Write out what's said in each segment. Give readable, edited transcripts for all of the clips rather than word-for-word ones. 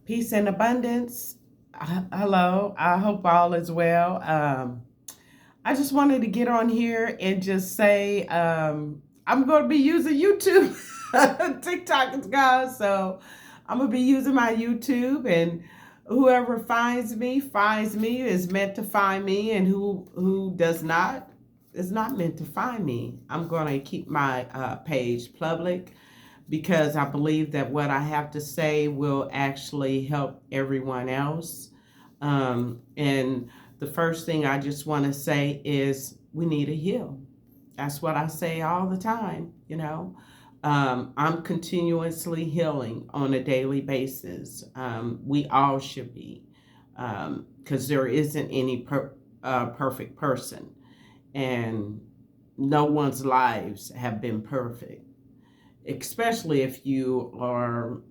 Peace and abundance. Hello. I hope all is well. I just wanted to get on here and just say I'm going to be using YouTube. TikTok is gone, so I'm going to be using my YouTube, and whoever finds me is meant to find me, and who does not is not meant to find me. I'm going to keep my page public because I believe that what I have to say will actually help everyone else. And the first thing I just want to say is we need to heal. That's what I say all the time. I'm continuously healing on a daily basis. We all should be, because there isn't any perfect person, and no one's lives have been perfect, especially if you are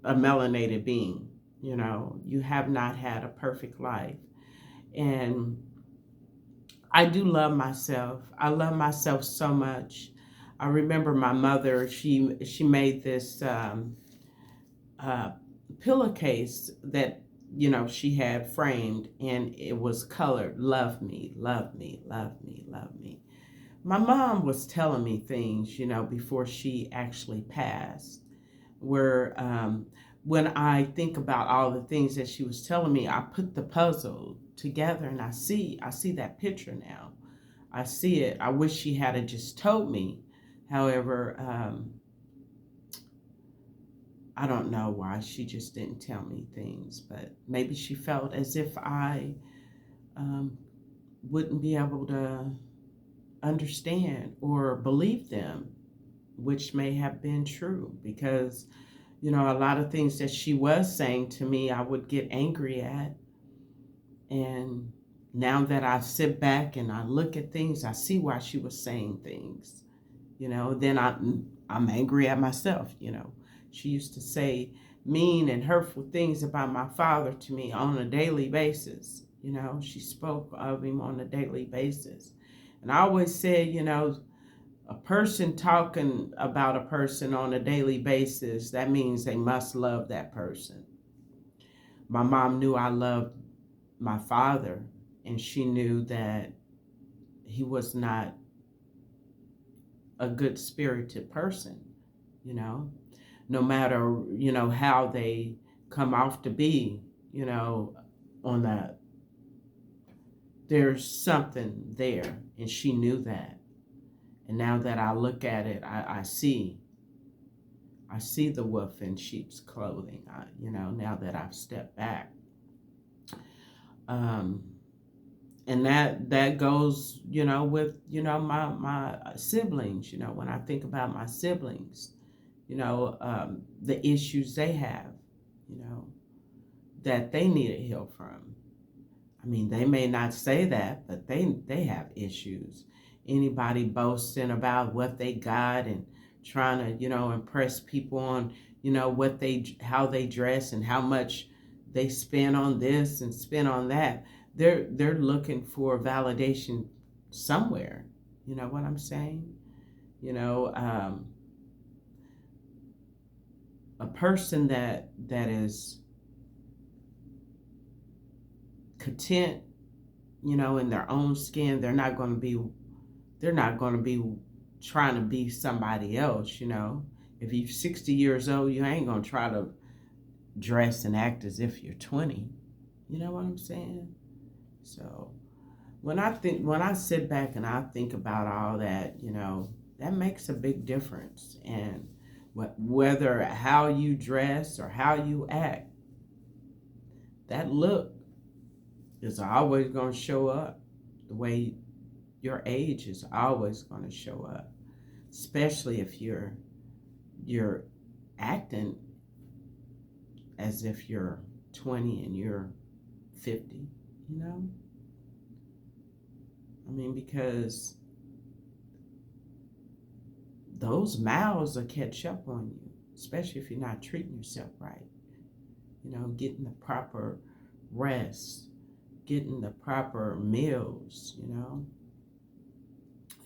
a melanated being. You have not had a perfect life. And I do love myself. I love myself so much. I remember my mother, she made this uh, pillowcase that she had framed, and it was colored love me, love me, love me, love me. My mom was telling me things, before she actually passed, where when I think about all the things that she was telling me, I put the puzzle together, and I see that picture now. I see it. I wish she had just told me. However, I don't know why she just didn't tell me things, but maybe she felt as if I um, wouldn't be able to understand or believe them, which may have been true, because a lot of things that she was saying to me, I would get angry at. And now that I sit back and I look at things, I see why she was saying things. Then I'm angry at myself. She used to say mean and hurtful things about my father to me on a daily basis. She spoke of him on a daily basis. And I always said, a person talking about a person on a daily basis, that means they must love that person. My mom knew I loved my father, and she knew that he was not a good spirited person, you know, no matter, how they come off to be, you know, on that. There's something there, and she knew that. And now that I look at it, I see the wolf in sheep's clothing. Now that I've stepped back, um, and that goes, with my siblings. When I think about my siblings, the issues they have, you know, that they need to heal from. I mean, they may not say that, but they have issues. Anybody boasting about what they got and trying to, impress people on, what how they dress and how much they spend on this and spend on that. They're looking for validation somewhere. You know what I'm saying? You know, a person that is content, in their own skin, they're not going to be trying to be somebody else. If you're 60 years old, you ain't going to try to dress and act as if you're 20. You know what I'm saying? So when I sit back and I think about all that, that makes a big difference. And whether how you dress or how you act, that look is always going to show up. The way your age is always going to show up, especially if you're acting as if you're 20 and you're 50. you know I mean, because those miles will catch up on you, especially if you're not treating yourself right. Getting the proper rest, getting the proper meals.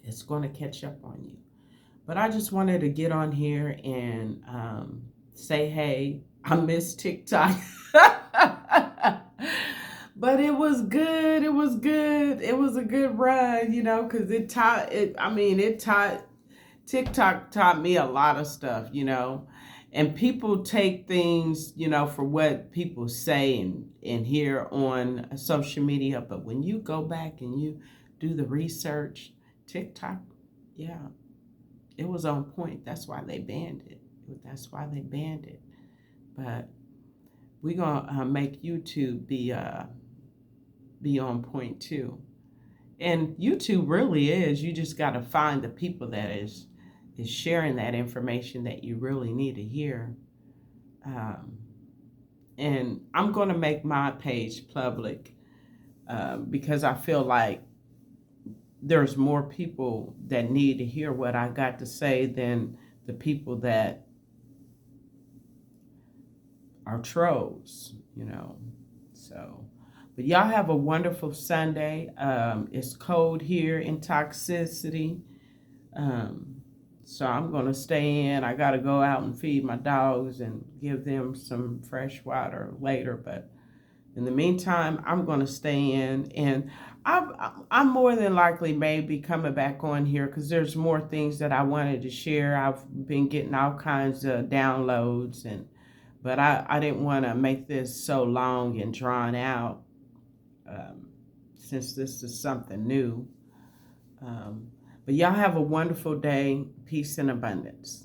It's going to catch up on you. But I just wanted to get on here and say, hey, I miss TikTok. But it was good. It was good. It was a good run, because TikTok taught me a lot of stuff. And people take things, for what people say and hear on social media. But when you go back and you do the research, TikTok, yeah, it was on point. That's why they banned it. That's why they banned it. But we're gonna make YouTube be on point too. And YouTube really is. You just got to find the people that is sharing that information that you really need to hear. Um, and I'm going to make my page public because I feel like there's more people that need to hear what I got to say than the people that are trolls. So, but y'all have a wonderful Sunday. It's cold here in Toxicity. Um, so I'm going to stay in. I got to go out and feed my dogs and give them some fresh water later. But in the meantime, I'm going to stay in. And I'm more than likely maybe coming back on here because there's more things that I wanted to share. I've been getting all kinds of downloads, but I didn't want to make this so long and drawn out since this is something new. But y'all have a wonderful day. Peace and abundance.